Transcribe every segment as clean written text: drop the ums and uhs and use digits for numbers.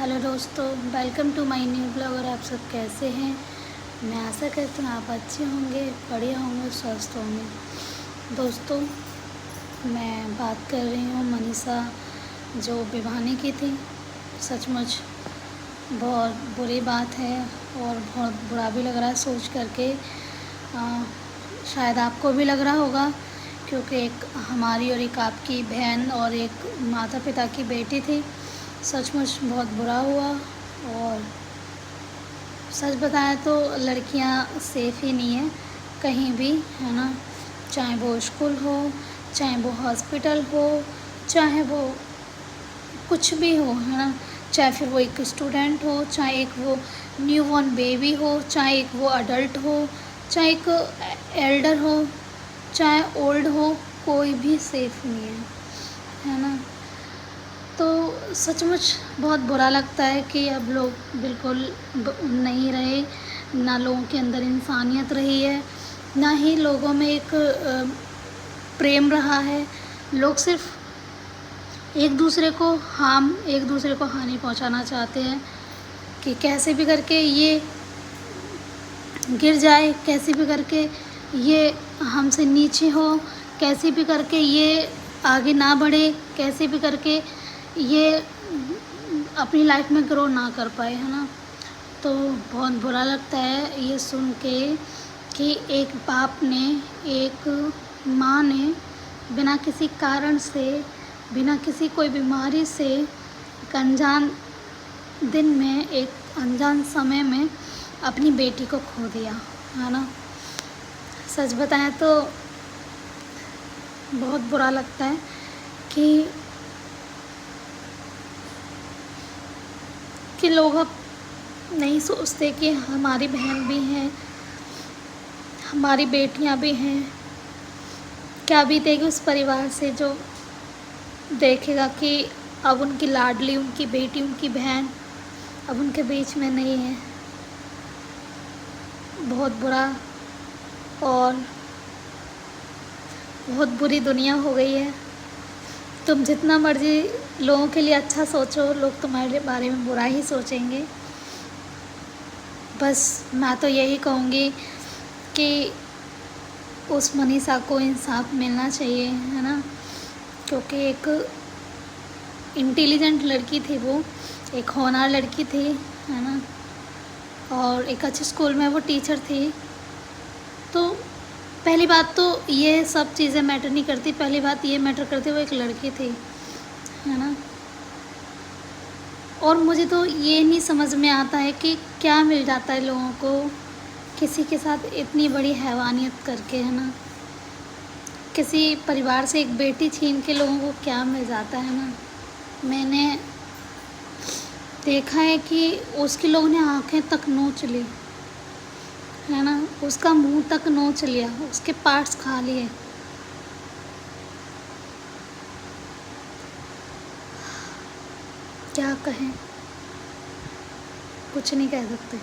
Hello दोस्तों, welcome to my new blog. और आप सब कैसे हैं? मैं आशा करती हूँ आप अच्छे होंगे, बढ़िया होंगे, स्वस्थ होंगे। दोस्तों, मैं बात कर रही हूँ मनीषा जो भिवानी की थी। सचमुच बहुत बुरी बात है और बहुत बुरा भी लग रहा है सोच करके। शायद आपको भी लग रहा होगा, क्योंकि एक हमारी और एक आपकी बहन और एक माता पिता की बेटी थी। सचमुच बहुत बुरा हुआ। और सच बताएं तो लड़कियां सेफ़ ही नहीं है कहीं भी, है ना। चाहे वो स्कूल हो, चाहे वो हॉस्पिटल हो, चाहे वो कुछ भी हो, है ना। चाहे फिर वो एक स्टूडेंट हो, चाहे एक वो न्यू बॉर्न बेबी हो, चाहे एक वो अडल्ट हो, चाहे एक एल्डर हो, चाहे ओल्ड हो, कोई भी सेफ़ नहीं है ना। तो सचमुच बहुत बुरा लगता है कि अब लोग बिल्कुल नहीं रहे, ना लोगों के अंदर इंसानियत रही है, ना ही लोगों में एक प्रेम रहा है। लोग सिर्फ एक दूसरे को हानि पहुंचाना चाहते हैं कि कैसे भी करके ये गिर जाए, कैसे भी करके ये हमसे नीचे हो, कैसे भी करके ये आगे ना बढ़े, कैसे भी करके ये अपनी लाइफ में ग्रो ना कर पाए, है ना। तो बहुत बुरा लगता है ये सुन के कि एक बाप ने, एक माँ ने बिना किसी कारण से, बिना किसी कोई बीमारी से, एक अनजान दिन में, एक अनजान समय में अपनी बेटी को खो दिया, है ना। सच बताएं तो बहुत बुरा लगता है कि लोग अब नहीं सोचते कि हमारी बहन भी हैं, हमारी बेटियां भी हैं। क्या बीतेगी उस परिवार से जो देखेगा कि अब उनकी लाडली, उनकी बेटी, उनकी बहन अब उनके बीच में नहीं है। बहुत बुरा और बहुत बुरी दुनिया हो गई है। तुम जितना मर्जी लोगों के लिए अच्छा सोचो, लोग तुम्हारे बारे में बुरा ही सोचेंगे। बस मैं तो यही कहूँगी कि उस मनीषा को इंसाफ मिलना चाहिए, है ना। क्योंकि एक इंटेलिजेंट लड़की थी, वो एक होनहार लड़की थी, है ना। और एक अच्छे स्कूल में वो टीचर थी। तो पहली बात तो ये सब चीज़ें मैटर नहीं करती, पहली बात ये मैटर करती वो एक लड़की थी, है ना। और मुझे तो ये नहीं समझ में आता है कि क्या मिल जाता है लोगों को किसी के साथ इतनी बड़ी हैवानियत करके, है ना। किसी परिवार से एक बेटी छीन के लोगों को क्या मिल जाता है ना। मैंने देखा है कि उसके लोगों ने आंखें तक नोच ली, है ना। उसका मुंह तक नोच लिया, उसके पार्ट्स खा लिए। क्या कहें, कुछ नहीं कह सकते।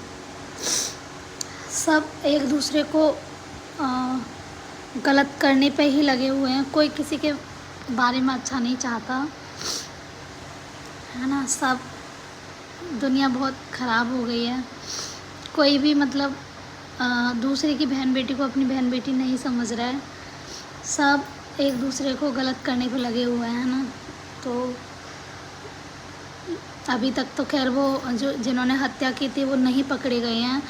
सब एक दूसरे को गलत करने पे ही लगे हुए हैं, कोई किसी के बारे में अच्छा नहीं चाहता, है ना। सब दुनिया बहुत ख़राब हो गई है। कोई भी मतलब दूसरे की बहन बेटी को अपनी बहन बेटी नहीं समझ रहा है। सब एक दूसरे को गलत करने पे लगे हुए हैं ना। तो अभी तक तो खैर वो जिन्होंने हत्या की थी वो नहीं पकड़े गए हैं,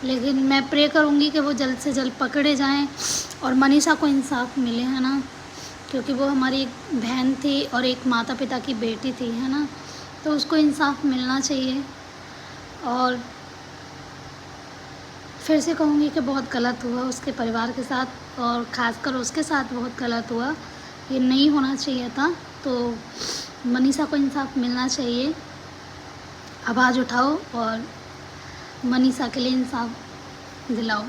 लेकिन मैं प्रे करूँगी कि वो जल्द से जल्द पकड़े जाएं और मनीषा को इंसाफ मिले, है ना। क्योंकि वो हमारी एक बहन थी और एक माता पिता की बेटी थी, है ना। तो उसको इंसाफ मिलना चाहिए। और फिर से कहूँगी कि बहुत गलत हुआ उसके परिवार के साथ, और ख़ासकर उसके साथ बहुत गलत हुआ, ये नहीं होना चाहिए था। तो मनीषा को इंसाफ मिलना चाहिए। आवाज़ उठाओ और मनीषा के लिए इंसाफ दिलाओ।